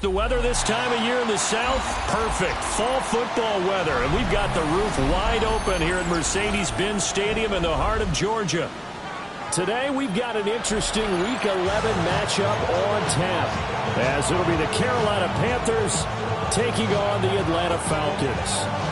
the weather this time of year in the South? Perfect. Fall football weather. And we've got the roof wide open here at Mercedes-Benz Stadium in the heart of Georgia. Today we've got an interesting Week 11 matchup on tap, as it'll be the Carolina Panthers taking on the Atlanta Falcons.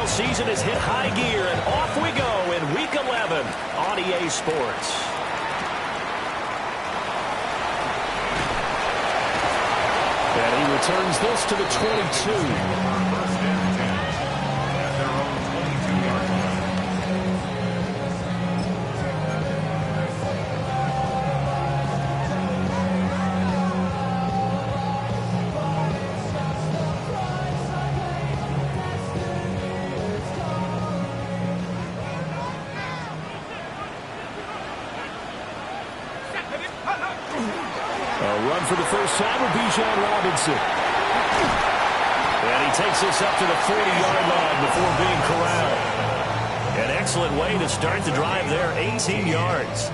Season has hit high gear, and off we go in Week 11 on EA Sports. And he returns this to the 22. For the first time with Bijan Robinson. And he takes this up to the 40-yard line before being corralled. An excellent way to start the drive there, 18 yards.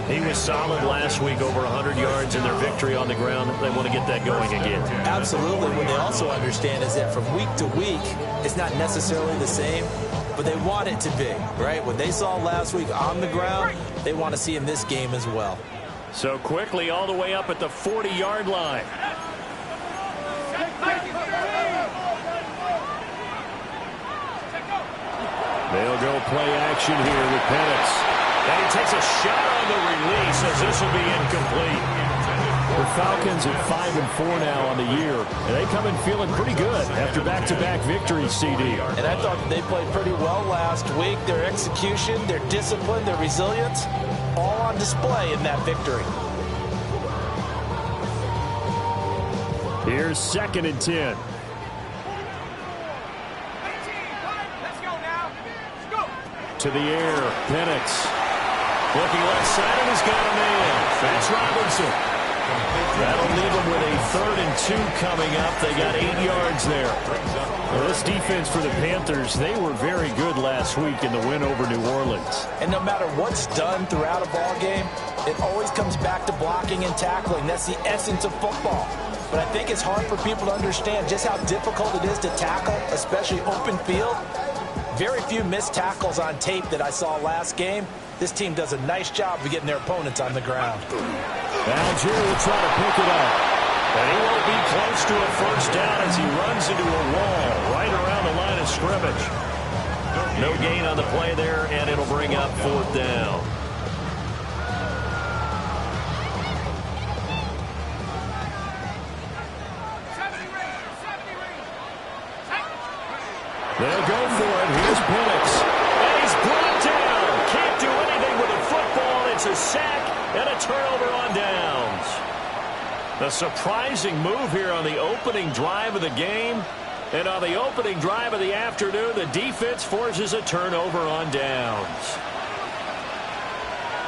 He was solid last week, over 100 yards in their victory on the ground. They want to get that going again. Absolutely. What they also understand is that from week to week, it's not necessarily the same, but they want it to be, right? What they saw last week on the ground, they want to see in this game as well. So quickly all the way up at the 40-yard line. They'll go play action here with Penix. And he takes a shot on the release as this will be incomplete. The Falcons at 5-4 now on the year. And they come in feeling pretty good after back-to-back victories, CD. And I thought they played pretty well last week. Their execution, their discipline, their resilience, all on display in that victory. Here's 2nd and 10. To the air, Penix. Looking left side, and he's got a man. That's Robinson. That'll leave them with a 3rd and 2 coming up. They got 8 yards there. Well, this defense for the Panthers, they were very good last week in the win over New Orleans. And no matter what's done throughout a ball game, it always comes back to blocking and tackling. That's the essence of football. But I think it's hard for people to understand just how difficult it is to tackle, especially open field. Very few missed tackles on tape that I saw last game. This team does a nice job of getting their opponents on the ground. Algier will try to pick it up. And he won't be close to a first down as he runs into a wall right around the line of scrimmage. No gain on the play there, and it'll bring up 4th down. They'll go for it. Here's Penix. And he's brought down. Can't do anything with a football. It's a sack and a turnover on downs. A surprising move here on the opening drive of the game. And on the opening drive of the afternoon, the defense forces a turnover on downs.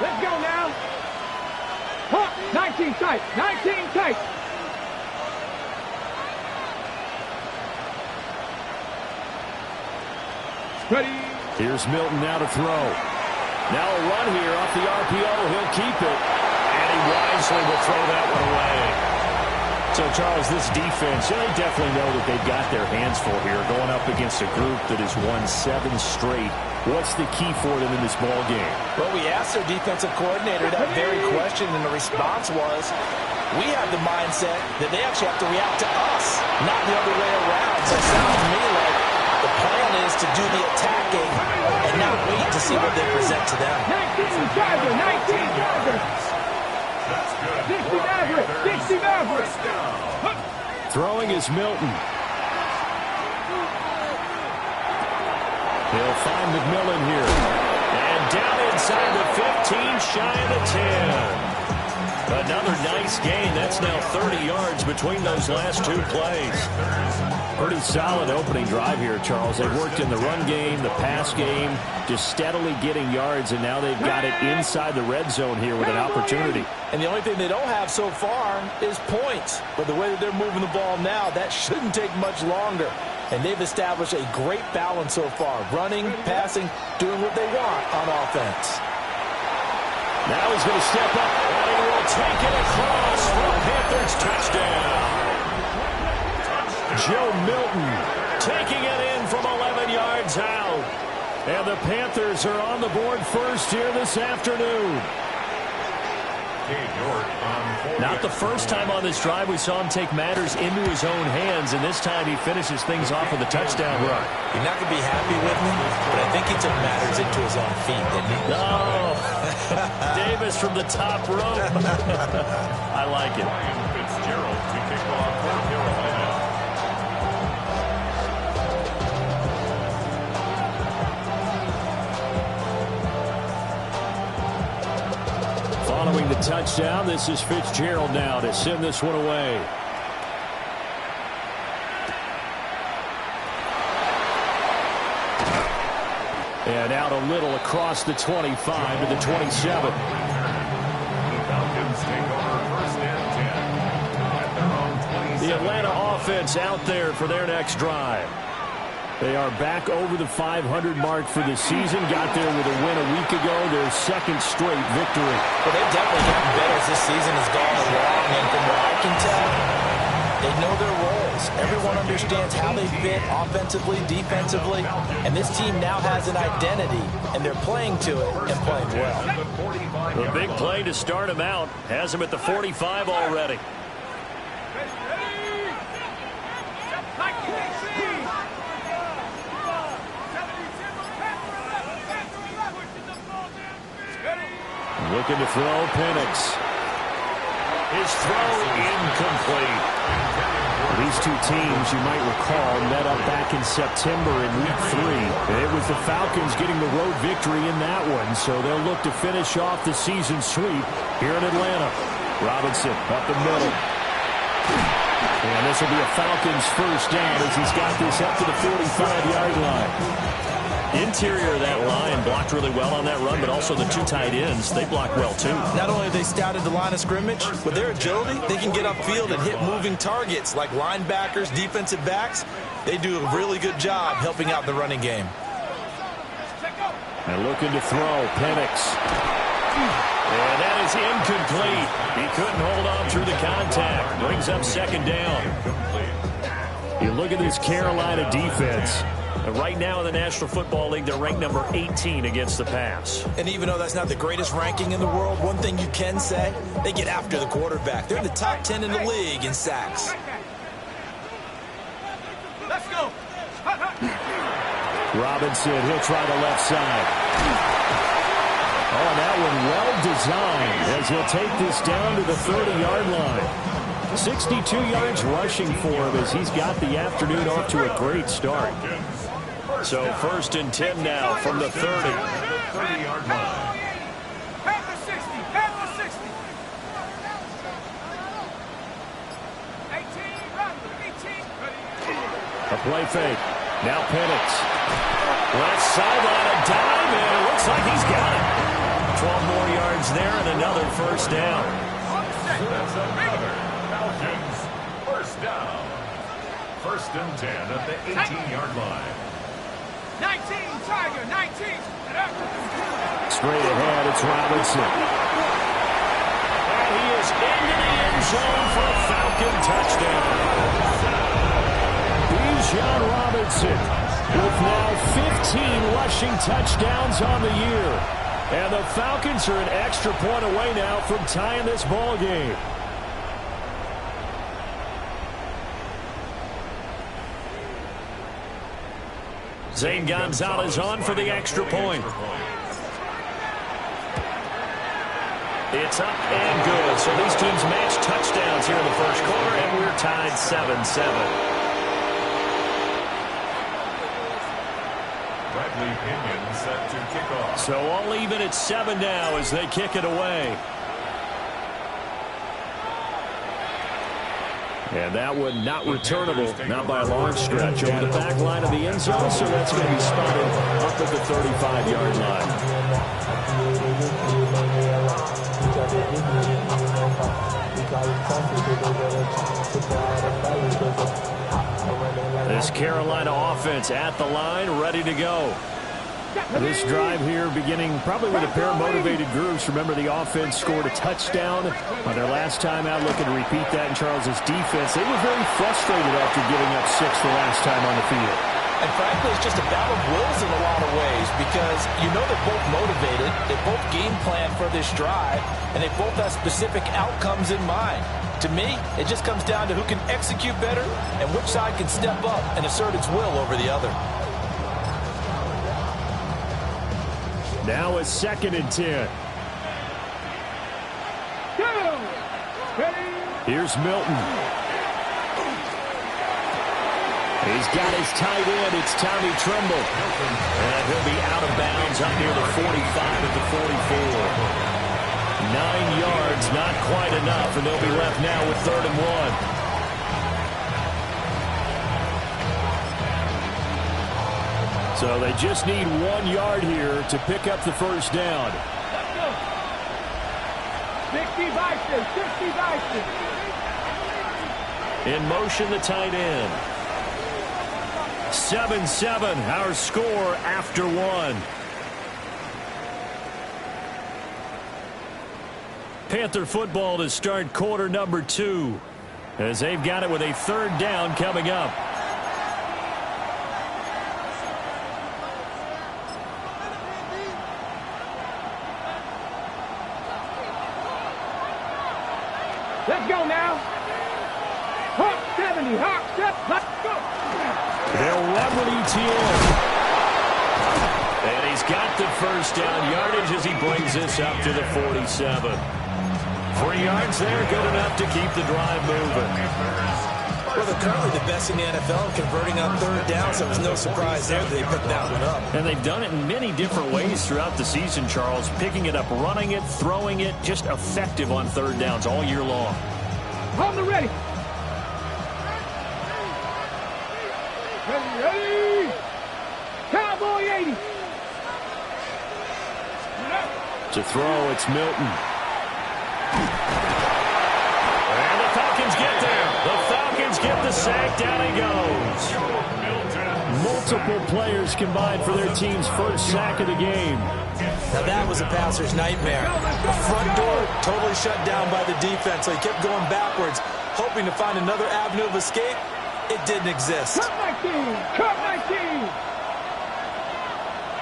Let's go now. 19 tight. 19 tight. Ready. Here's Milton now to throw. Now a run here off the RPO. He'll keep it. And he wisely will throw that one away. So, Charles, this defense, they definitely know that they've got their hands full here going up against a group that has won 7 straight. What's the key for them in this ball game? Well, we asked their defensive coordinator that very question, and the response was, we have the mindset that they actually have to react to us, not the other way around. So it sounds to me like the plan is to do the attacking and not wait to see what they present to them. 19 driver, 19 driver. 60 Maverick, 60 Maverick. Throwing is Milton. He'll find McMillan here. And down inside the 15, shy of the 10. Another nice gain. That's now 30 yards between those last two plays. Pretty solid opening drive here, Charles. They've worked in the run game, the pass game, just steadily getting yards, and now they've got it inside the red zone here with an opportunity. And the only thing they don't have so far is points. But the way that they're moving the ball now, that shouldn't take much longer. And they've established a great balance so far. Running, passing, doing what they want on offense. Now he's going to step up, and he will take it across for a Panthers touchdown. Joe Milton taking it in from 11 yards out. And the Panthers are on the board first here this afternoon. Not the first time on this drive we saw him take matters into his own hands, and this time he finishes things off with a touchdown run. You're not going to be happy with me, but I think he took matters into his own feet, didn't he? Oh, Davis from the top rope. I like it. Fitzgerald to kick off for Carolina. Following the touchdown, this is Fitzgerald now to send this one away. And out a little across the 25 to the 27. The Falcons take over first and 10 at their own 27. The Atlanta offense out there for their next drive. They are back over the 500 mark for the season. Got there with a win a week ago, their second straight victory. Well, they've definitely gotten better as this season has gone along, and from what I can tell, they know their roles. Everyone understands how they fit offensively, defensively, and this team now has an identity, and they're playing to it and playing well. The big play to start him out has him at the 45 already. Looking to throw, Penix. His throw incomplete. These two teams, you might recall, met up back in September in Week 3. It was the Falcons getting the road victory in that one, so they'll look to finish off the season sweep here in Atlanta. Robinson up the middle. And this will be a Falcons first down as he's got this up to the 45-yard line. Interior of that line blocked really well on that run, but also the two tight ends, they block well too. Not only have they scouted the line of scrimmage, with their agility, they can get upfield and hit moving targets like linebackers, defensive backs. They do a really good job helping out the running game. And looking to throw, Penix. And that is incomplete. He couldn't hold on through the contact. Brings up second down. You look at this Carolina defense. Right now in the National Football League, they're ranked number 18 against the pass. And even though that's not the greatest ranking in the world, one thing you can say, they get after the quarterback. They're in the top 10 in the league in sacks. Let's go. Robinson, he'll try the left side. Oh, that one well designed as he'll take this down to the 30-yard line. 62 yards rushing for him as he's got the afternoon off to a great start. So first and 10 now from the 30. 30-yard line. Have the 60. Have the 60. 18. Run. 18. A play fake. Now Penix. Left sideline, a dime, and it looks like he's got it. 12 more yards there and another first down. That's another Falcons first down. First and 10 at the 18-yard line. 19, Tiger, 19. Straight ahead, it's Robinson. And he is into the end zone for a Falcon touchdown. Bijan Robinson with now 15 rushing touchdowns on the year. And the Falcons are an extra point away now from tying this ball game. Zane Gonzalez on for the extra point. It's up and good. So these teams match touchdowns here in the first quarter, and we're tied 7-7. Bradley Pinion set to kick off. So all even at 7 now as they kick it away. And that one not returnable, not by a long stretch, over the back line of the end zone, so that's going to be spotted up at the 35-yard line. This Carolina offense at the line, ready to go. This drive here beginning probably with a pair of motivated groups. Remember, the offense scored a touchdown on their last time out, looking to repeat that in Charles's defense. They were very frustrated after giving up 6 the last time on the field. And frankly, it's just a battle of wills in a lot of ways because you know they're both motivated, they both game plan for this drive, and they both have specific outcomes in mind. To me, it just comes down to who can execute better and which side can step up and assert its will over the other. Now a 2nd and 10. Here's Milton. He's got his tight end. It's Tommy Tremble. And he'll be out of bounds up near the 45 at the 44. 9 yards, not quite enough, and they'll be left now with 3rd and 1. So they just need 1 yard here to pick up the first down. 60 Bison, 60 Bison. In motion, the tight end. 7-7, our score after 1. Panther football to start quarter number 2, as they've got it with a 3rd down coming up. Let's go now. Hawk 70, Hawk step, let's go. They'll run with ETN. And he's got the first down yardage as he brings this up to the 47. 3 yards there, good enough to keep the drive moving. Well, they're currently the best in the NFL converting on 3rd down, so it was no surprise there that they picked that one up. And they've done it in many different ways throughout the season, Charles. Picking it up, running it, throwing it, just effective on 3rd downs all year long. Hold the ready. Ready. Cowboy 80. To throw, it's Milton. And the Falcons get there. The Falcons get the sack. Down he goes. Multiple players combined for their team's first sack of the game. Now that was a passer's nightmare. The front door totally shut down by the defense, so he kept going backwards, hoping to find another avenue of escape. It didn't exist. Cut my team. Cut my team.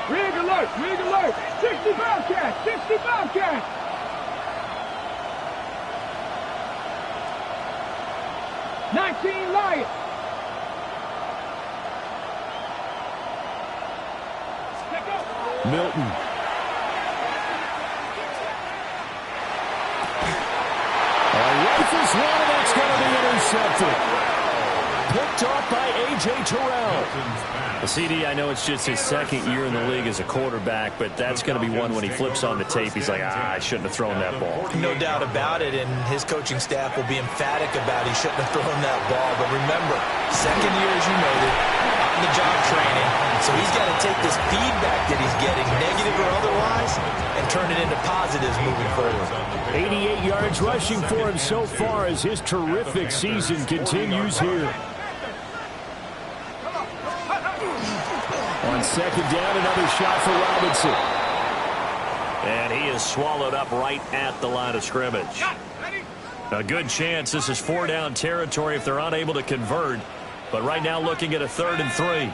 Rig alert. Rig alert. 60 Bobcats. 60 Bobcats. Lions. Milton. Rifles one, and that's going to be intercepted. Picked off by A.J. Terrell. The CD, I know it's just his 2nd year in the league as a quarterback, but that's going to be one when he flips on the tape, he's like, I shouldn't have thrown that ball. No doubt about it, and his coaching staff will be emphatic about he shouldn't have thrown that ball. But remember, 2nd year, as you noted, on the job training, so he's got to take this feedback that he's getting, negative or otherwise, and turn it into positives moving forward. 88 yards rushing for him so far as his terrific season continues here. On 2nd down, another shot for Robinson. And he is swallowed up right at the line of scrimmage. A good chance this is 4-down territory if they're unable to convert. But right now looking at a 3rd and 3.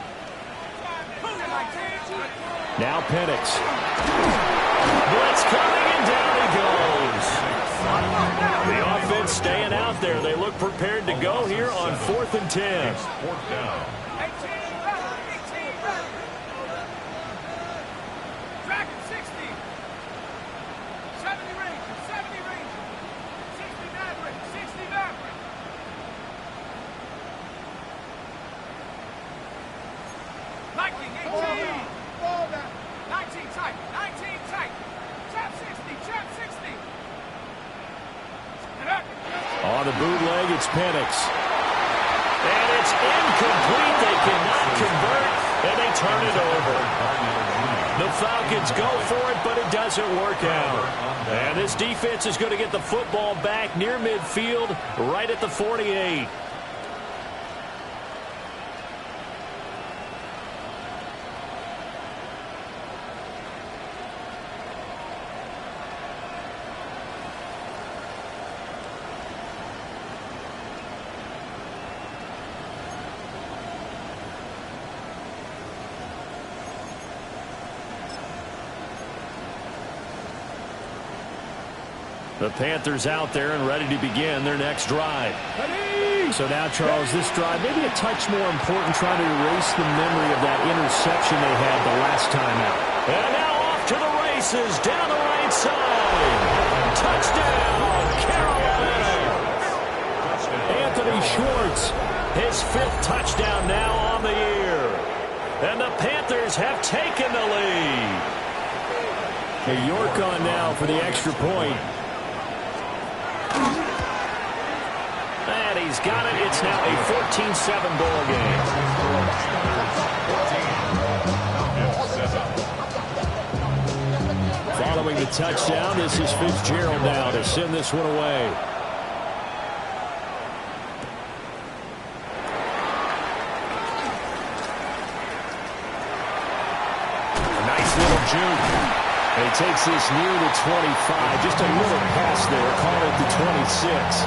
Now Penix. Blitz coming, and down he goes. The offense staying out there. They look prepared to go here on 4th and 10. 4th down. On the bootleg, it's Penix. And it's incomplete. They cannot convert, and they turn it over. The Falcons go for it, but it doesn't work out. And this defense is going to get the football back near midfield, right at the 48. The Panthers out there and ready to begin their next drive. So now, Charles, this drive maybe a touch more important, trying to erase the memory of that interception they had the last time out. And now off to the races down the right side. Touchdown, Carolina. Anthony Schwartz, his 5th touchdown now on the year. And the Panthers have taken the lead. York on now for the extra point. And he's got it. It's now a 14-7 ball game. Following the touchdown, this is Fitzgerald now to send this one away. Nice little juke. He takes this near the 25. Just a little pass there. Call it the 26.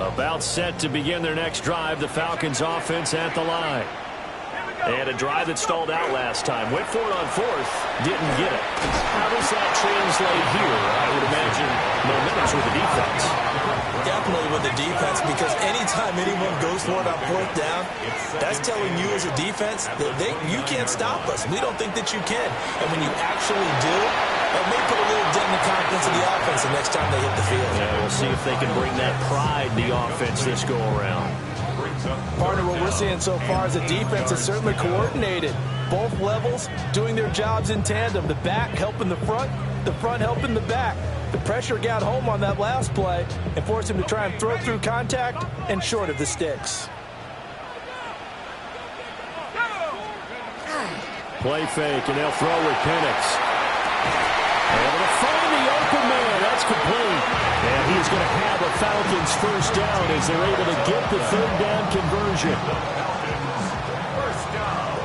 About set to begin their next drive. The Falcons offense at the line. They had a drive that stalled out last time. Went for it on 4th. Didn't get it. How does that translate here? I would imagine momentum's with the defense. Definitely with the defense, because anytime anyone goes for it on 4th down, that's telling you as a defense that you can't stop us. We don't think that you can. And when you actually do, it may put a little dent in the confidence of the offense the next time they hit the field. Yeah, we'll see if they can bring that pride in the offense this go around. Partner, what we're seeing so far is the defense is certainly coordinated. Both levels doing their jobs in tandem. The back helping the front helping the back. The pressure got home on that last play and forced him to try and throw through contact and short of the sticks. Play fake, and they'll throw with Penix. Able to find the open man. That's complete. And he's going to have a Falcons first down as they're able to get the 3rd down conversion. First down.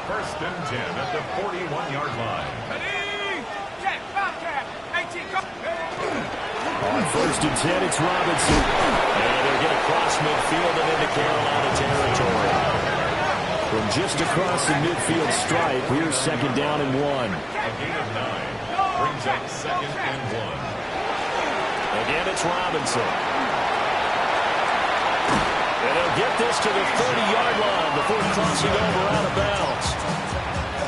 1st and 10 at the 41-yard line. On 1st and 10, it's Robinson. And they'll get across midfield and into Carolina territory. From just across the midfield stripe, here's 2nd down and 1. A gain of 9 brings up 2nd and 1. Again, it's Robinson. And they'll get this to the 30-yard line before crossing over out of bounds.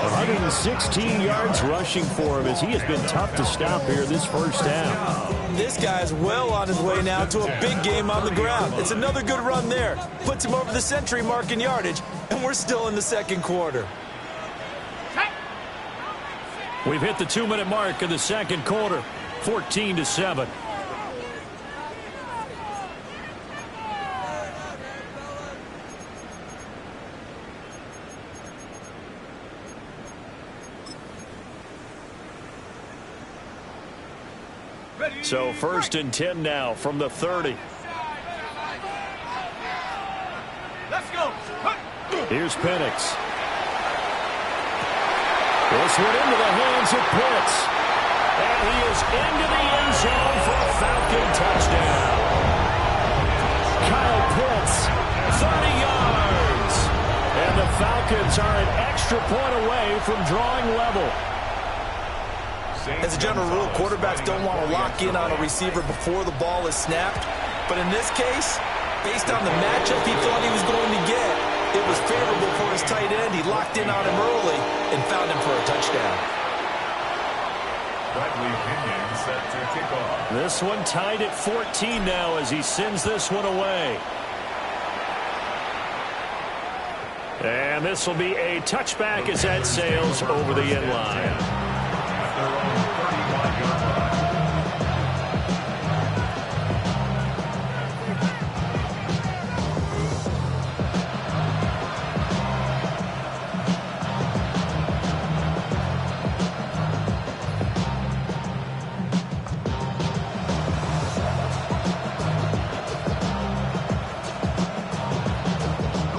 116 yards rushing for him as he has been tough to stop here this first half. This guy's well on his way now to a big game on the ground. It's another good run there. Puts him over the century mark in yardage, and we're still in the 2nd quarter. We've hit the 2-minute mark of the 2nd quarter, 14-7. So 1st and 10 now from the 30. Let's go. Here's Penix. This one into the hands of Pitts. And he is into the end zone for a Falcon touchdown. Kyle Pitts, 30 yards. and the Falcons are an extra point away from drawing level. As a general rule, quarterbacks don't want to lock in on a receiver before the ball is snapped. But in this case, based on the matchup he thought he was going to get, it was favorable for his tight end. He locked in on him early and found him for a touchdown. Bradley Pinion set to kick off. This one tied at 14 now as he sends this one away. And this will be a touchback as that sails over the end line. At their own 35-yard line.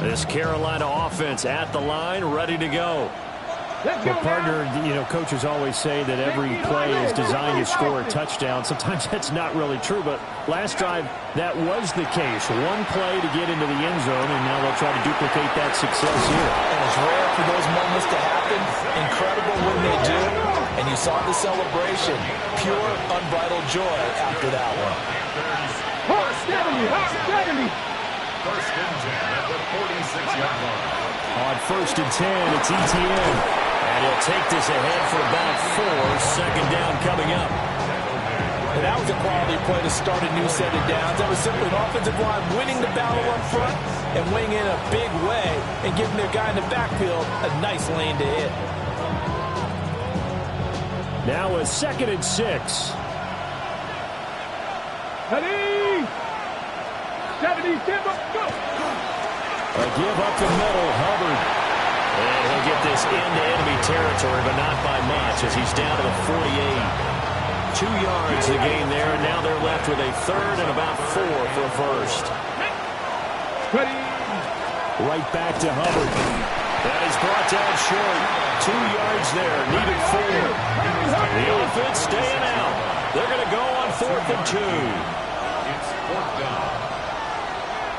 This Carolina offense at the line, ready to go. Well, partner, coaches always say that every play is designed to score a touchdown. Sometimes that's not really true, but last drive, that was the case. One play to get into the end zone, and now they'll try to duplicate that success here. And it's rare for those moments to happen. Incredible when they do. And you saw the celebration. Pure, unbridled joy after that one. Hawk 70, Hawk 70. First and 10 at the 46-yard line. On first and 10, it's ETN. And he'll take this ahead for about 4. Second down coming up. And that was a quality play to start a new set of downs. That was simply an offensive line winning the battle up front and winning in a big way and giving their guy in the backfield a nice lane to hit. Now a second and 6. Ready? 70, Jimbo, go! A give up the middle, Hubbard. And he'll get this into enemy territory, but not by much as he's down to the 48. 2 yards the gain there, and now they're left with a third and about 4 for a first. Ready? Right back to Hubbard. That is brought down short. 2 yards there, needed 4. The offense staying out. They're going to go on 4th and 2. It's 4th down.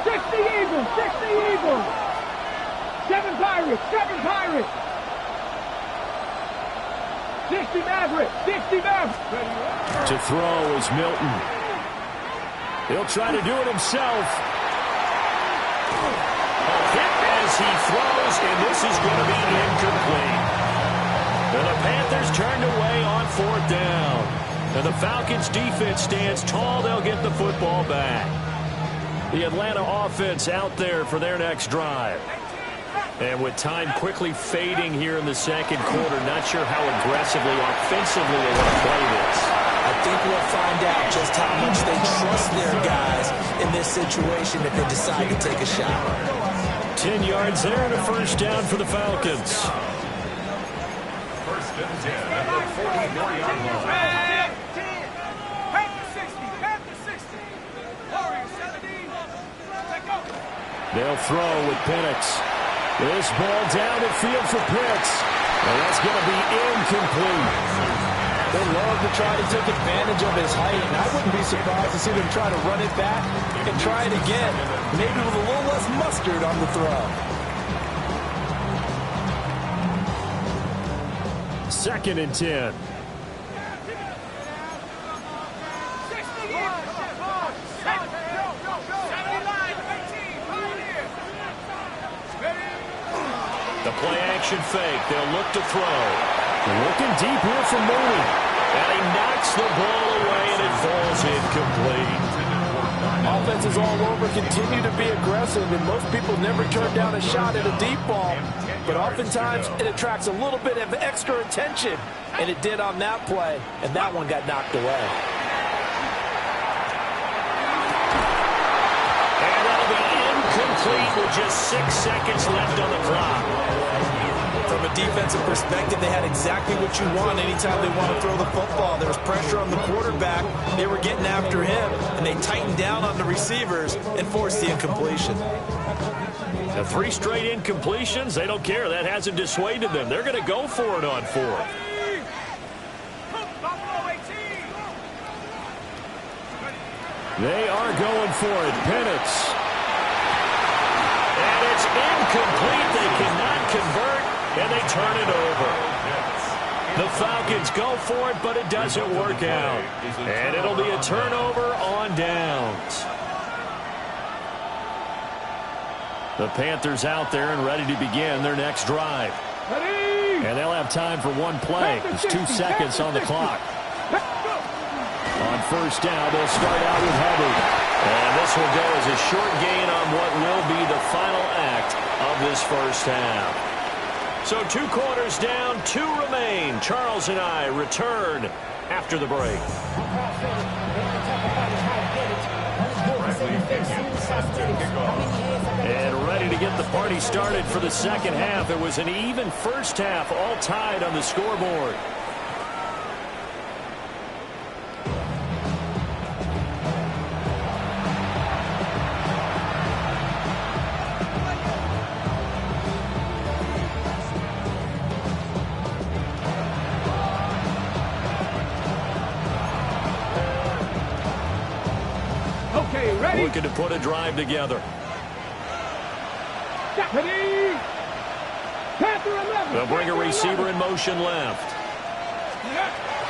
60 Eagles, 60 Eagles. 7 Pirates, 7 Pirates. 60 Mavericks, 60 Mavericks. To throw is Milton. He'll try to do it himself. A hit as he throws, and this is going to be incomplete. And the Panthers turned away on 4th down. And the Falcons' defense stands tall. They'll get the football back. The Atlanta offense out there for their next drive. And with time quickly fading here in the second quarter, not sure how aggressively, offensively they want to play this. I think we'll find out just how much they trust their guys in this situation if they decide to take a shot. 10 yards there and a first down for the Falcons. First and 10 at the 44-yard line. They'll throw with Penix. This ball down the field for Pitts. And that's going to be incomplete. They love to try to take advantage of his height, and I wouldn't be surprised to see them try to run it back and try it again, maybe with a little less mustard on the throw. Second and 10. The play-action fake. They'll look to throw. Looking deep here for Mooney. And he knocks the ball away, and it falls incomplete. Offenses all over continue to be aggressive, and most people never turn down a shot at a deep ball. But oftentimes, it attracts a little bit of extra attention, and it did on that play, and that one got knocked away. And that'll be incomplete with just 6 seconds left on the clock. From a defensive perspective, they had exactly what you want anytime they want to throw the football. There was pressure on the quarterback. They were getting after him, and they tightened down on the receivers and forced the incompletion. The 3 straight incompletions, they don't care. That hasn't dissuaded them. They're going to go for it on 4th. They are going for it. Penix. And it's incomplete. They cannot convert, and they turn it over. The Falcons go for it, but it doesn't work out. And it'll be a turnover on downs. The Panthers out there and ready to begin their next drive. And they'll have time for one play. There's 2 seconds on the clock. On first down, they'll start out with Hubbard. And this will go as a short gain on what will be the final act of this first half. So 2 quarters down, 2 remain. Charles and I return after the break. And ready to get the party started for the second half. It was an even first half, all tied on the scoreboard. Looking to put a drive together. They'll bring a receiver in motion left.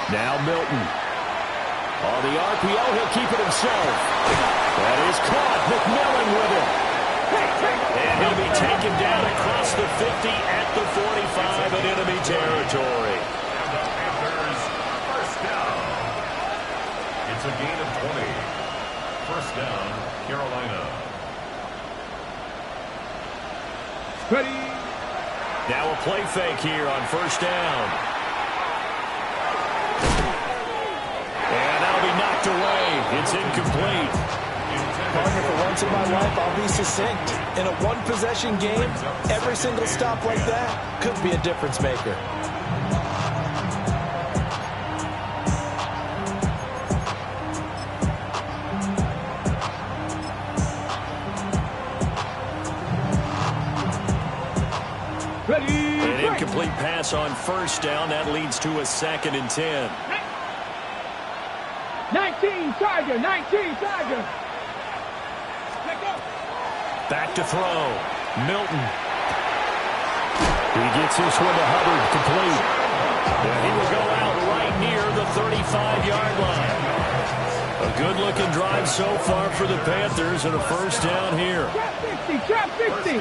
Now Milton. On the RPO, he'll keep it himself. That is caught. McMillan with it. And he'll be taken down across the 50 at the 45 in enemy territory. And the Panthers first down. It's a gain of 20. First down, Carolina. Ready. Now a play fake here on first down. And that'll be knocked away. It's incomplete. Partner, for once in my life, I'll be succinct. In a one-possession game, every single stop like that could be a difference maker. An incomplete pass on first down. That leads to a 2nd and 10. 19 Tiger, 19 Tiger. Back to throw. Milton. He gets this one to Hubbard, complete. And he will go out right near the 35-yard line. A good-looking drive so far for the Panthers and a first down here. Trap 50.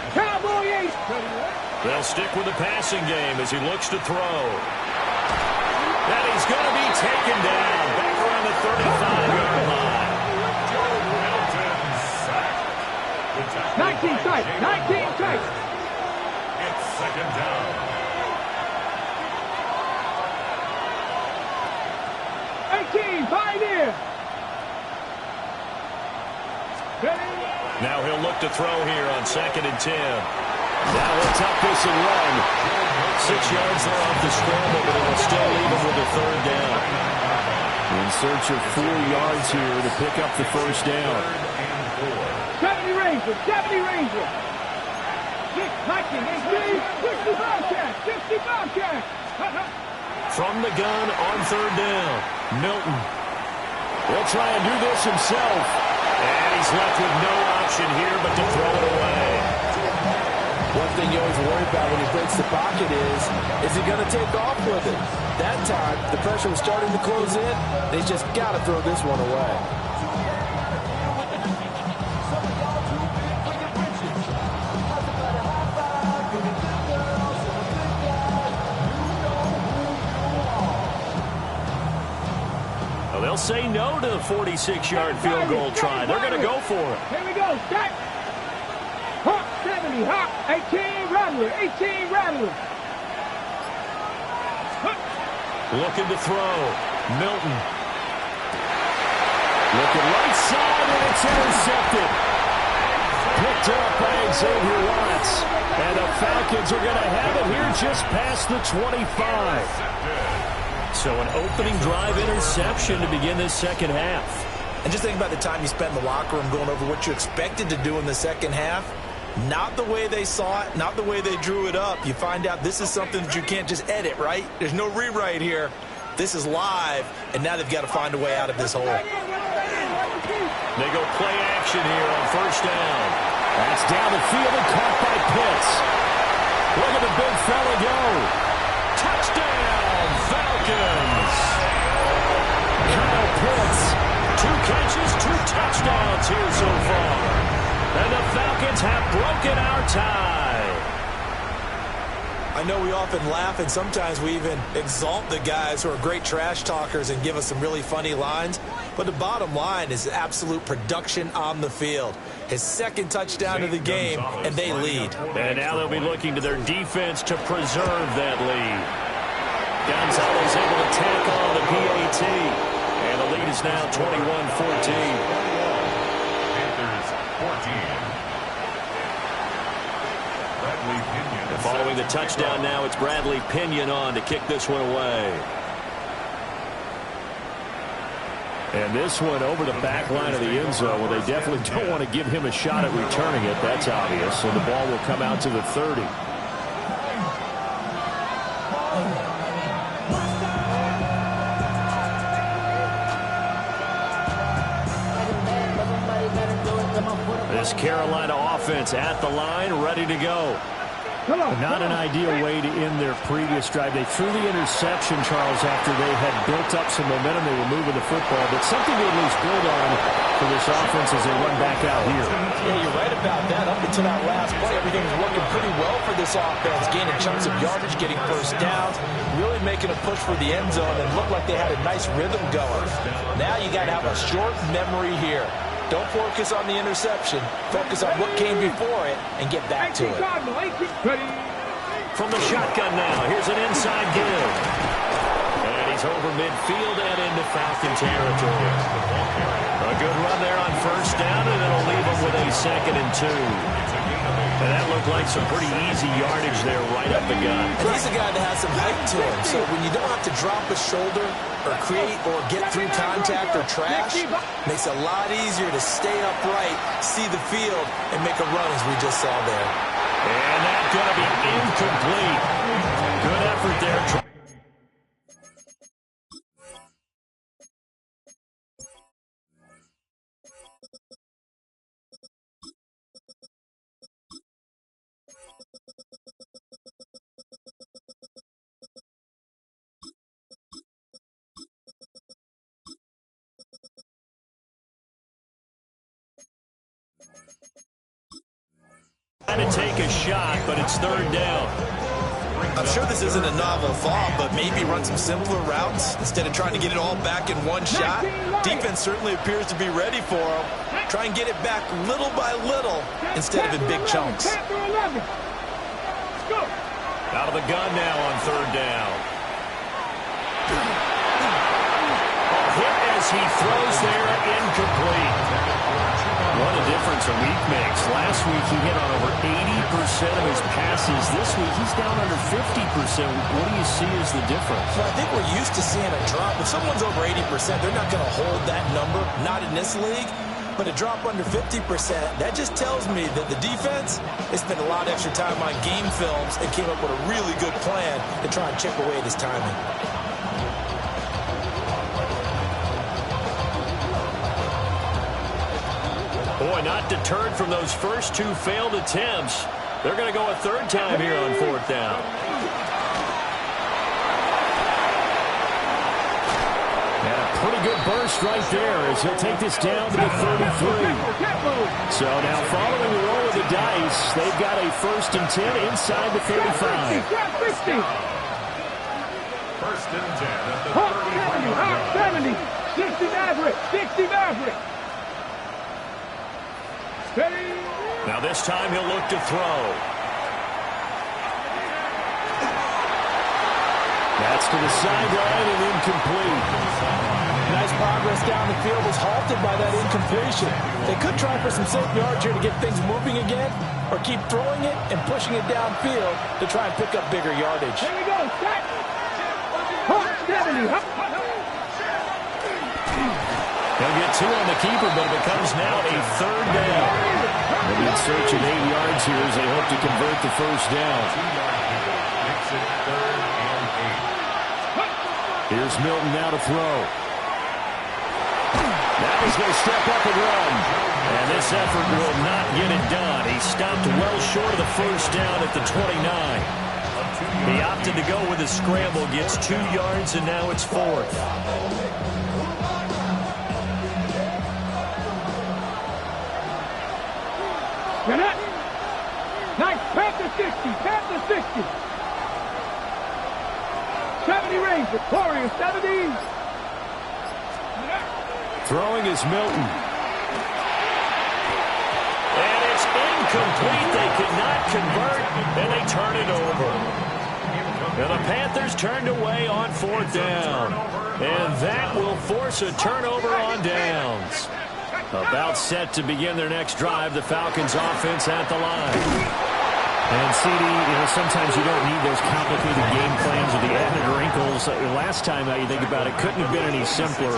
Cowboy 8. They'll stick with the passing game as he looks to throw. And he's going to be taken down back around the 35-yard line. 19 tight. 19 tight. It's second down. Pioneer. Now he'll look to throw here on 2nd and 10. Now he'll tuck this and run. 6 yards there off the scramble, but it'll still leave him with a 3rd down. In search of 4 yards here to pick up the first down. 70 Ranger, 70 Ranger. 60 Bobcat, 60 Bobcat. From the gun on 3rd down, Milton. He'll try and do this himself. And he's left with no option here but to throw it away. One thing you always worry about when he breaks the pocket is he going to take off with it? That time, the pressure was starting to close in. They just got to throw this one away. They'll say no to the 46-yard field goal try. They're going to go for it. Here we go. Start. Hawk 70. Hawk 18 Rattler. 18 Rattler. Looking to throw. Milton. Looking right side, and it's intercepted. Picked up by Xavier Watts. And the Falcons are going to have it here just past the 25. So an opening drive interception to begin this second half. And just think about the time you spent in the locker room going over what you expected to do in the second half. Not the way they saw it, not the way they drew it up. You find out this is something that you can't just edit, right? There's no rewrite here. This is live, and now they've got to find a way out of this hole. They go play action here on first down. That's down the field and caught by Pitts. Look at the big fella go. Touchdown, Falcons. Kyle Pitts, 2 catches, 2 touchdowns here so far. And the Falcons have broken our tie. I know we often laugh, and sometimes we even exalt the guys who are great trash talkers and give us some really funny lines. But the bottom line is absolute production on the field. His second touchdown of the game, and they lead. And now they'll be looking to their defense to preserve that lead. Gonzalez able to tack on the PAT. And the lead is now 21-14. Panthers 14. And following the touchdown now, it's Bradley Pinion on to kick this one away. And this one over the back line of the end zone, where they definitely don't want to give him a shot at returning it. That's obvious. So the ball will come out to the 30. This Carolina offense at the line, ready to go. Not an ideal way to end their previous drive. They threw the interception, Charles, after they had built up some momentum. They were moving the football, but something to at least build on for this offense as they run back out here. Yeah, you're right about that. Up until that last play, everything was working pretty well for this offense, gaining chunks of yardage, getting first downs, really making a push for the end zone, and looked like they had a nice rhythm going. Now you got to have a short memory here. Don't focus on the interception. Focus on what came before it and get back to it. From the shotgun now, here's an inside give. And he's over midfield and into Falcon territory. A good run there on first down, and it'll leave him with a 2nd and 2. And that looked like some pretty easy yardage there right up the gut. And he's a guy that has some height to him, so when you don't have to drop a shoulder or create or get through contact or trash, makes it a lot easier to stay upright, see the field, and make a run as we just saw there. And that's going to be incomplete. Good effort there. Trying to take a shot, but it's 3rd down. I'm sure this isn't a novel thought, but maybe run some simpler routes instead of trying to get it all back in one shot. Defense certainly appears to be ready for him. Try and get it back little by little instead of in big chunks. Out of the gun now on 3rd down. Hit as he throws there, incomplete. What a difference a week makes. Last week he hit on over 80% of his passes. This week he's down under 50%. What do you see as the difference? Well, I think we're used to seeing a drop. If someone's over 80%, they're not going to hold that number, not in this league. But a drop under 50%, that just tells me that the defense, they spent a lot of extra time on game films and came up with a really good plan to try and chip away at his timing. Boy, not deterred from those first 2 failed attempts. They're going to go a 3rd time here on 4th down. And a pretty good burst right there as he'll take this down to the 33. So now following the roll of the dice, they've got a 1st and 10 inside the 35. 1st and 10 at the 35. 70, 60 Maverick, 60 Maverick. Now this time he'll look to throw. That's to the sideline and incomplete. Nice progress down the field was halted by that incompletion. They could try for some safe yards here to get things moving again, or keep throwing it and pushing it downfield to try and pick up bigger yardage. Here we go, set. 70, He'll get 2 on the keeper, but it becomes now a 3rd down. They'll be in search of 8 yards here as they hope to convert the 1st down. Makes it 3rd and 8. Here's Milton now to throw. Now he's going to step up and run. And this effort will not get it done. He stopped well short of the 1st down at the 29. He opted to go with a scramble, gets 2 yards, and now it's 4th. Nice, Panther 60, Panther 60. 70 Rangers. Warriors 70. Throwing is Milton. And it's incomplete. They cannot convert, and they turn it over. And the Panthers turned away on 4th down. And that will force a turnover on downs. About set to begin their next drive, the Falcons offense at the line. And, CD, sometimes you don't need those complicated game plans or the added wrinkles. Last time, now you think about it, couldn't have been any simpler.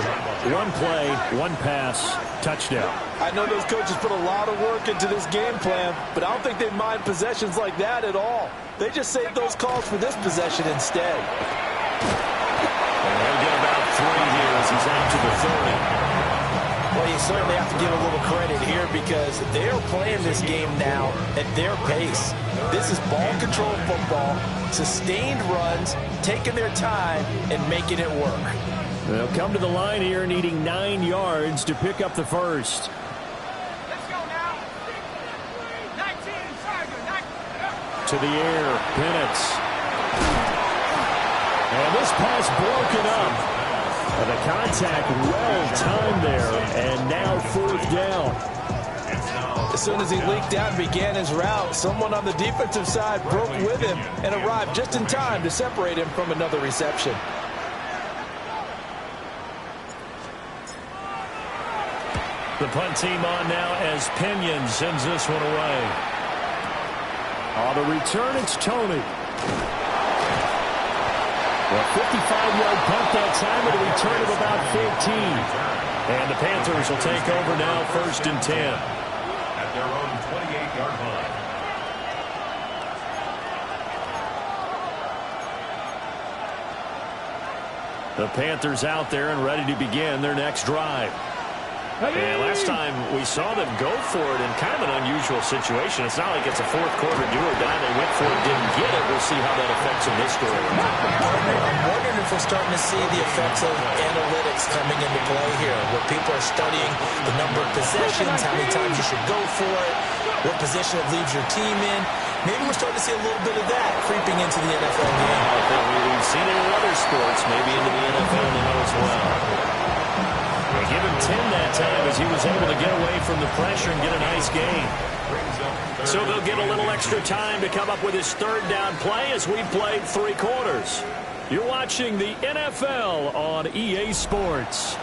One play, one pass, touchdown. I know those coaches put a lot of work into this game plan, but I don't think they mind possessions like that at all. They just save those calls for this possession instead. And they'll get about 3 here as he's out to the 30. Well, you certainly have to give a little credit here because they're playing this game now at their pace. This is ball control football, sustained runs, taking their time, and making it work. They'll come to the line here needing 9 yards to pick up the first. Let's go now. 19, To the air, Penix. And this pass broken up. The contact well-timed there, and now 4th down. As soon as he leaked out and began his route, someone on the defensive side broke with him and arrived just in time to separate him from another reception. The punt team on now as Pinion sends this one away. On the return, it's Tony. A 55-yard punt that time with a return of about 15. And the Panthers will take over now, 1st and 10. At their own 28-yard line. The Panthers out there and ready to begin their next drive. And last time we saw them go for it in kind of an unusual situation. It's not like it's a 4th quarter do or die. They went for it, didn't get it. We'll see how that affects them this story. I'm wondering if we're starting to see the effects of analytics coming into play here, where people are studying the number of possessions, how many times you should go for it, what position it leaves your team in. Maybe we're starting to see a little bit of that creeping into the NFL game. We've seen it in other sports, maybe into the NFL now as well. They give him 10 that time as he was able to get away from the pressure and get a nice gain. So they'll get a little extra time to come up with his 3rd down play as we played 3 quarters. You're watching the NFL on EA Sports.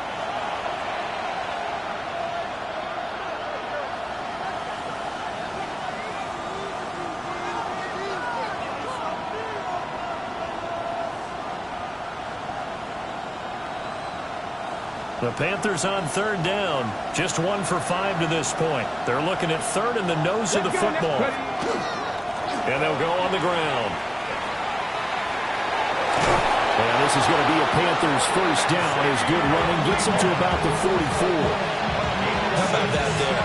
The Panthers on 3rd down. Just 1 for 5 to this point. They're looking at 3rd in the nose of the football. And they'll go on the ground. And this is going to be a Panthers 1st down as good running gets them to about the 44. How about that there?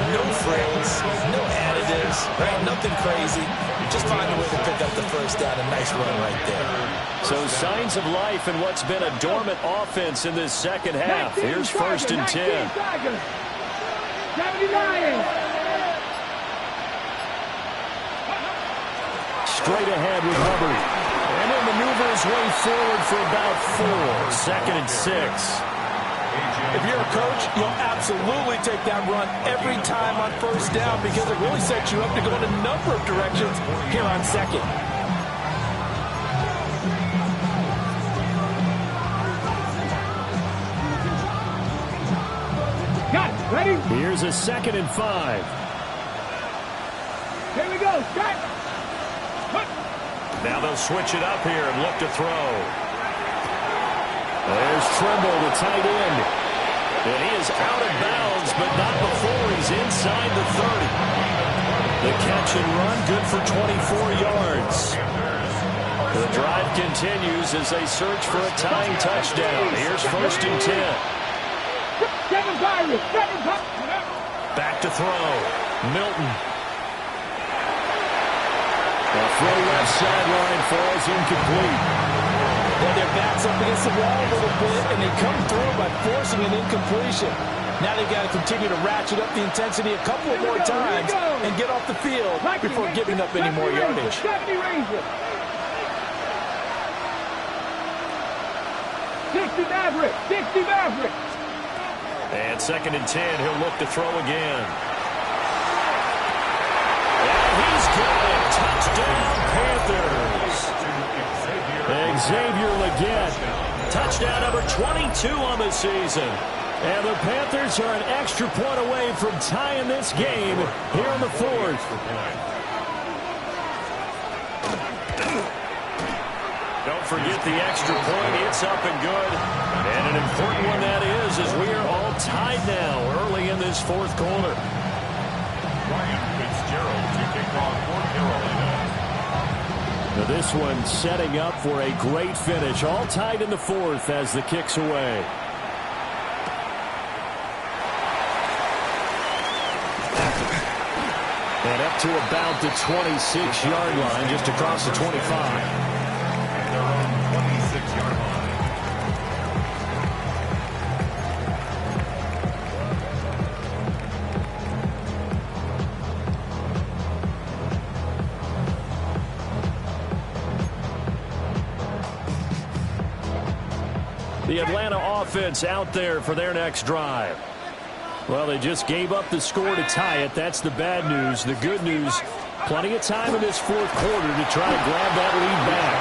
No frills, no additives, right? Nothing crazy. Just find a way to pick up the 1st down. A nice run right there. So signs of life in what's been a dormant offense in this second half. Here's 1st and 10. 79. Straight ahead with Hubbard. And he'll maneuver his way forward for about 4. 2nd and 6. If you're a coach, you'll absolutely take that run every time on 1st down because it really sets you up to go in a number of directions here on 2nd. Got it. Ready? Here's a 2nd and 5. Here we go. Start. Now they'll switch it up here and look to throw. There's Trimble, the tight end. And he is out of bounds, but not before he's inside the 30. The catch and run, good for 24 yards. The drive continues as they search for a tying touchdown. Here's 1st and 10. Back to throw. Milton. The throw left sideline falls incomplete. Well, their backs up against the wall a little bit, and they come through by forcing an incompletion. Now they've got to continue to ratchet up the intensity a couple of more times and get off the field before giving up any more yardage. 60 Maverick. 60 Maverick. And 2nd and 10, he'll look to throw again. And he's good. Touchdown, Panthers. Xavier Legette. Touchdown number 22 on the season. And the Panthers are an extra point away from tying this game here in the 4th. Don't forget the extra point. It's up and good. And an important one that is, as we are all tied now early in this 4th quarter. Ryan Fitzgerald to kick off for Carolina. Now this one setting up for a great finish. All tied in the 4th as the kick's away. And up to about the 26-yard line, just across the 25. Their own 26-yard line. The Atlanta offense out there for their next drive. Well, they just gave up the score to tie it. That's the bad news. The good news, plenty of time in this 4th quarter to try to grab that lead back.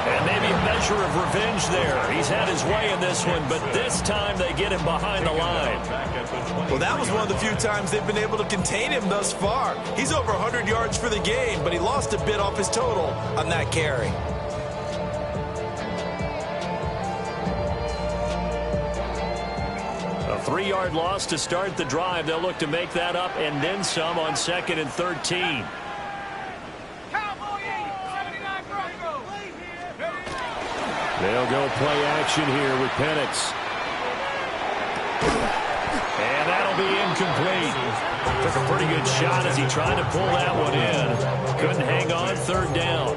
And maybe a measure of revenge there. He's had his way in this one, but this time they get him behind the line. Well, that was one of the few times they've been able to contain him thus far. He's over 100 yards for the game, but he lost a bit off his total on that carry. A 3-yard loss to start the drive. They'll look to make that up and then some on 2nd and 13. They'll go play action here with Penix. And that'll be incomplete. Took a pretty good shot as he tried to pull that one in. Couldn't hang on. 3rd down.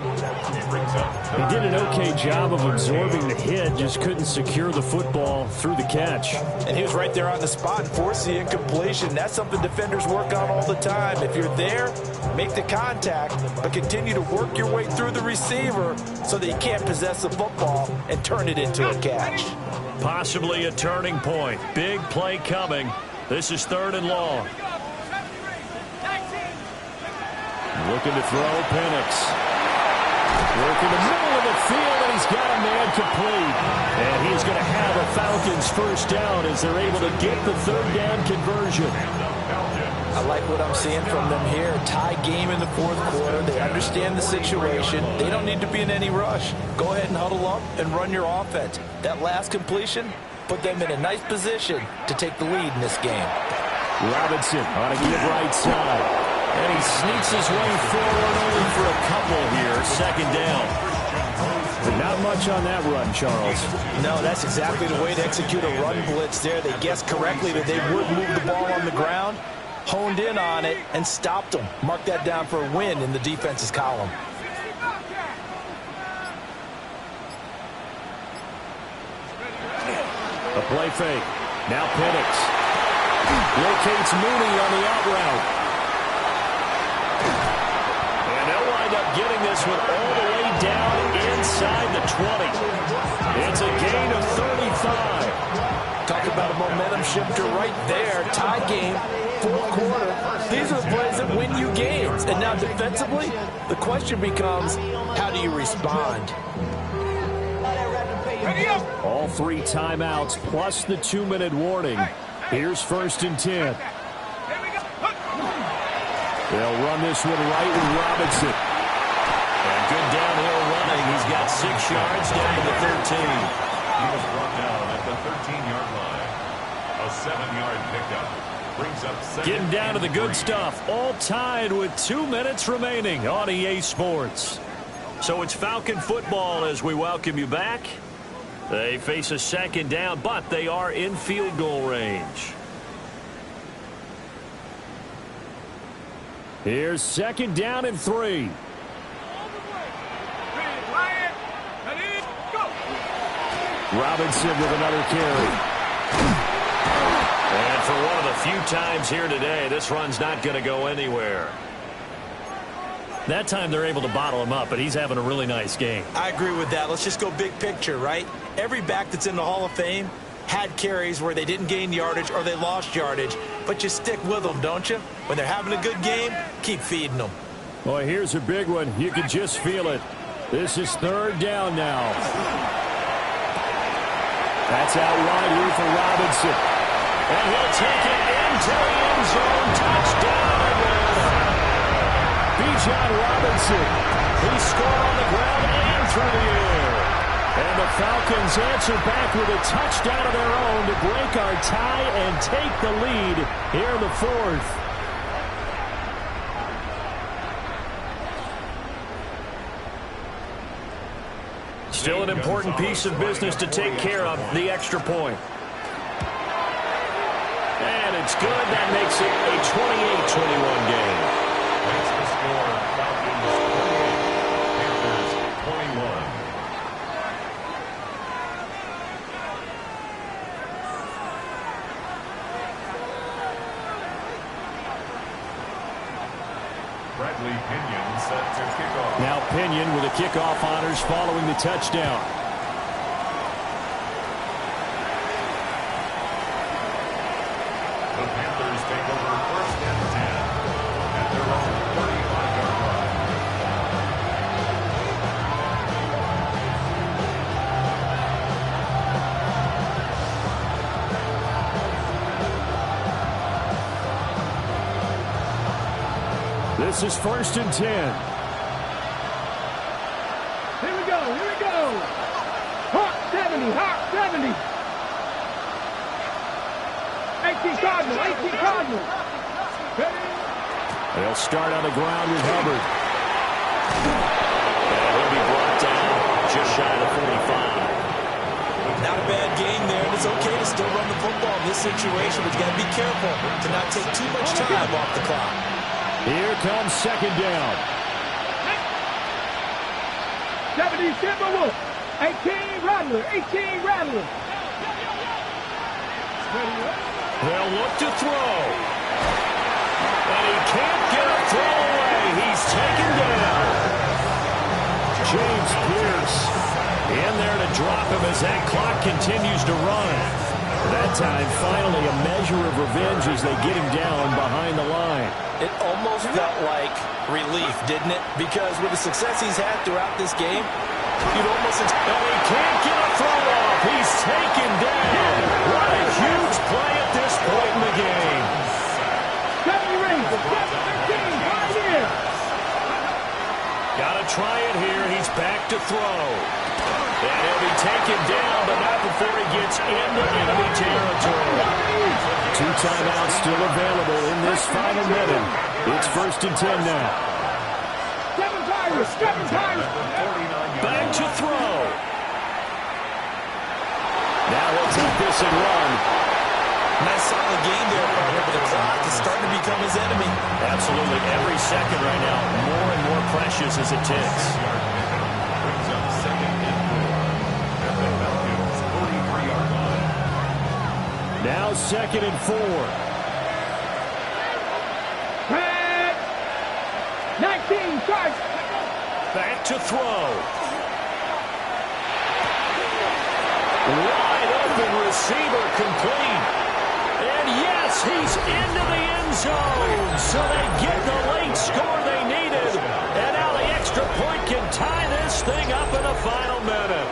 He did an okay job of absorbing the hit, just couldn't secure the football through the catch. And he was right there on the spot and forced the incompletion. That's something defenders work on all the time. If you're there, make the contact, but continue to work your way through the receiver so that you can't possess the football and turn it into a catch. Possibly a turning point. Big play coming. This is 3rd and long. Looking to throw, Penix. Working the middle of the field, and he's got a man complete. And he's going to have a Falcons 1st down as they're able to get the 3rd down conversion. I like what I'm seeing from them here. Tie game in the 4th quarter. They understand the situation. They don't need to be in any rush. Go ahead and huddle up and run your offense. That last completion put them in a nice position to take the lead in this game. Robinson on a give right side. And he sneaks his way forward only for a couple here. 2nd down. But not much on that run, Charles. No, that's exactly the way to execute a run blitz there. They guessed correctly that they would move the ball on the ground, honed in on it, and stopped them. Mark that down for a win in the defense's column. A play fake. Now Penix. Locates Mooney on the out route. And they'll wind up getting this one all the way down inside the 20. It's a gain of 35. Talk about a momentum shifter right there. Tie game, 4th quarter. These are the plays that win you games. And now defensively, the question becomes, how do you respond? All 3 timeouts plus the 2-minute warning. Here's 1st and 10. They'll run this one right with Robinson. And good downhill running. He's got 6 yards down to the 13. He was brought down at the 13-yard line. A 7-yard pickup. Brings up 2nd. Getting down to the good stuff. All tied with 2 minutes remaining on EA Sports. So it's Falcon football as we welcome you back. They face a 2nd down, but they are in field goal range. Here's 2nd down and 3. Robinson with another carry. And for one of the few times here today, this run's not going to go anywhere. That time they're able to bottle him up, but he's having a really nice game. I agree with that. Let's just go big picture, right? Every back that's in the Hall of Fame had carries where they didn't gain yardage or they lost yardage, but you stick with them, don't you? When they're having a good game, keep feeding them. Boy, here's a big one. You can just feel it. This is third down now. That's out wide here for Robinson. And he'll take it into the end zone. Touchdown, Atlanta. Bijan Robinson. He scored on the ground and through the air. And the Falcons answer back with a touchdown of their own to break our tie and take the lead here in the fourth. Still an important piece of business to take care of, the extra point. And it's good. That makes it a 28-21 game. That's the score. Falcons 28, Panthers 21. Bradley Pinion set to kick off. Now Pinion with the kickoff honors following the touchdown. The Panthers take over first and 10 at their own 35-yard line. This is first and 10. Here we go. Hawk 70, Hawk 70. 18 Cardinal. They'll start on the ground with Hubbard. And he'll be brought down just shy of the 45. Not a bad game there, and it's okay to still run the football in this situation, but you got to be careful to not take too much time off the clock. Here comes second down. 70 Timberwolf. 18 Rattler. They'll look to throw. And he can't get a throw away. He's taken down. James Pierce in there to drop him as that clock continues to run. That time, finally, a measure of revenge as they get him down behind the line. It almost felt like relief, didn't it? Because with the success he's had throughout this game, you'd almost expect... And he can't get a throw off. He's taken down. What a huge play at this point in the game. 70 Rangers. 15 right here. Got to try it here. He's back to throw. And he'll be taken down, but not before he gets into enemy territory. 2 timeouts still available in this final minute. It's first and 10 now. Seven Tigers. Back to throw. Now he'll take this and run. Nice solid game there, partner, but the clock is starting to become his enemy. Absolutely. Every second right now, more and more precious as it ticks. Brings up second and 4 at the Falcons 43-yard line. Now second and 4. Red. 19 Tigers. Back to throw. Wide open receiver complete. And yes, he's into the end zone. So they get the late score they needed. And now the extra point can tie this thing up in the final minute.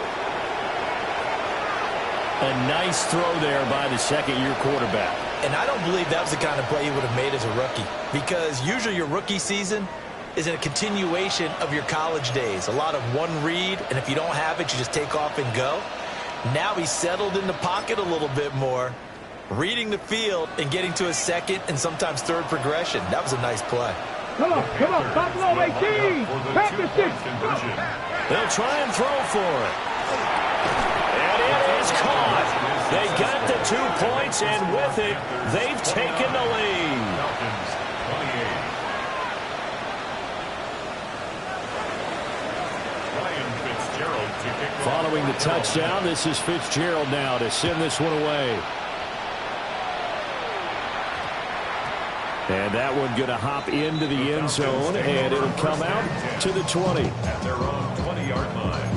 A nice throw there by the second-year quarterback. And I don't believe that was the kind of play he would have made as a rookie. Because usually your rookie season is a continuation of your college days. A lot of one read, and if you don't have it, you just take off and go. Now he's settled in the pocket a little bit more, reading the field and getting to a second and sometimes third progression. That was a nice play. Come on. Buffalo 18. Packers 6. They'll try and throw for it. And it is caught. They got the 2 points, and with it, they've taken the lead. Falcons 28. Following the touchdown, this is Fitzgerald now to send this one away. And that one going to hop into the end zone, and it'll come out to the 20. At their own 20-yard line.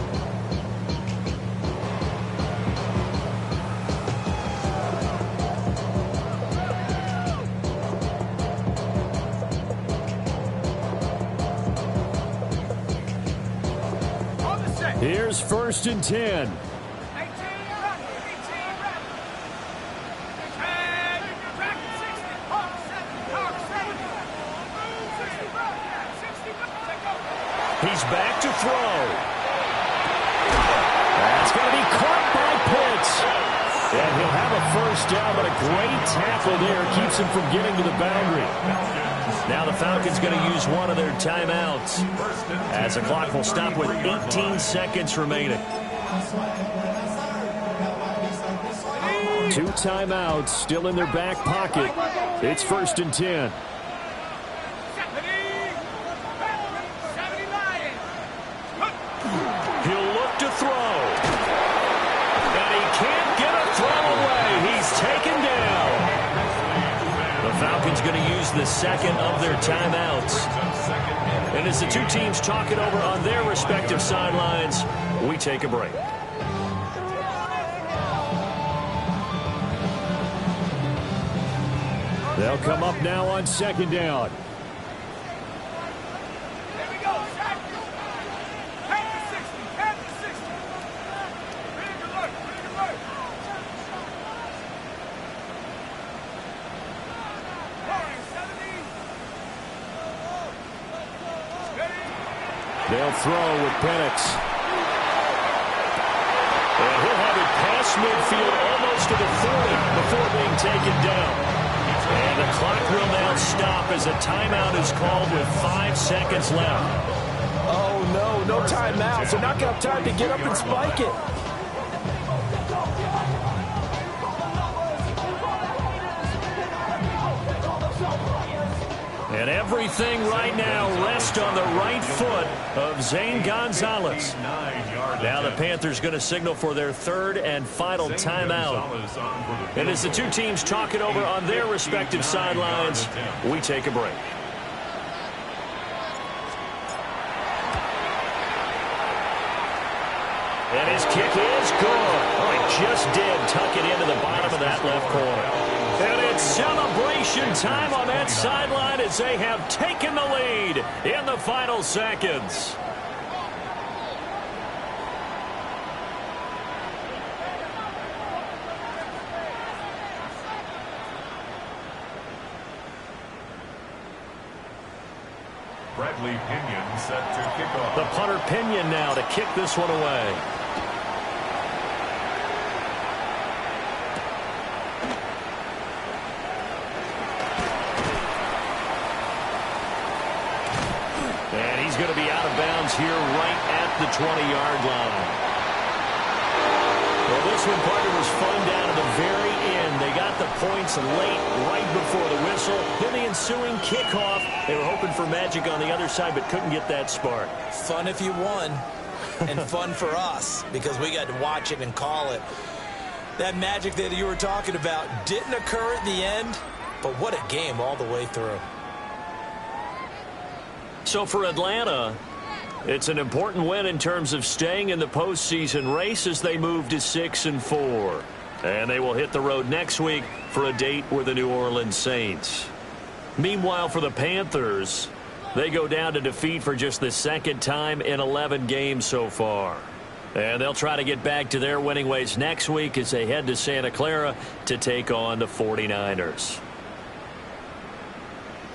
Here's 1st and 10. He's back to throw. That's going to be caught by Pitts. And he'll have a 1st down, but a great tackle there keeps him from getting to the boundary. Now the Falcons going to use one of their timeouts as the clock will stop with 18 seconds remaining. 2 timeouts still in their back pocket. It's 1st and 10. He'll look to throw. And he can't get a throw away. He's taken down. The Falcons going to use the second of their timeouts. And as the two teams talk it over on their respective sidelines, we take a break. They'll come up now on 2nd down. They'll throw with Penix. And he'll have it past midfield almost to the 40 before being taken down. And the clock will now stop as a timeout is called with 5 seconds left. Oh, no timeouts. They're not going to have time to get up and spike it. And everything right now rests on the right foot of Zane Gonzalez. Now the Panthers going to signal for their 3rd and final timeout. And as the two teams talk it over on their respective sidelines, we take a break. And his kick is good. Oh, he just did tuck it into the bottom of that left corner. And it's celebration time on that sideline as they have taken the lead in the final seconds. Bradley Pinion set to kick off. The punter Pinion now to kick this one away. And he's going to be out of bounds here right at the 20-yard line. Well, this one, partner, was fun down to the very end. They got the points late, right before the whistle. Then the ensuing kickoff. They were hoping for magic on the other side, but couldn't get that spark. Fun if you won, and fun for us, because we got to watch it and call it. That magic that you were talking about didn't occur at the end, but what a game all the way through. So for Atlanta, it's an important win in terms of staying in the postseason race as they move to 6-4. And they will hit the road next week for a date with the New Orleans Saints. Meanwhile, for the Panthers, they go down to defeat for just the 2nd time in 11 games so far. And they'll try to get back to their winning ways next week as they head to Santa Clara to take on the 49ers.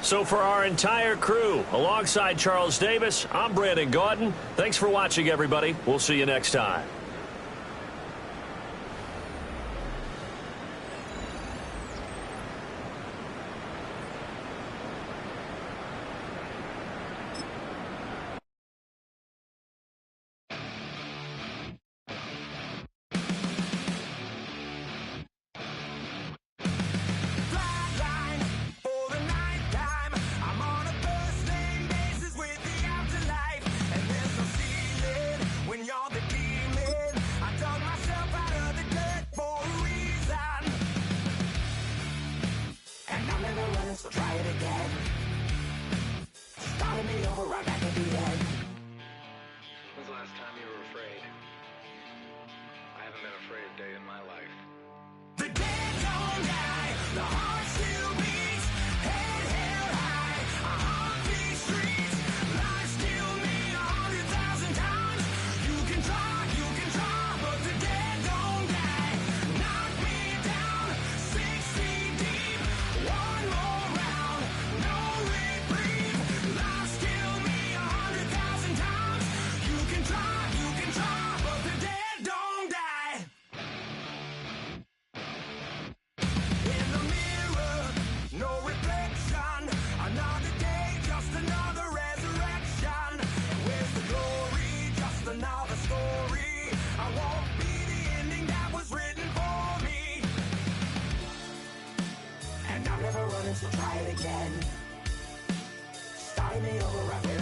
So for our entire crew, alongside Charles Davis, I'm Brandon Gaudin. Thanks for watching, everybody. We'll see you next time. When you're the demon find me over,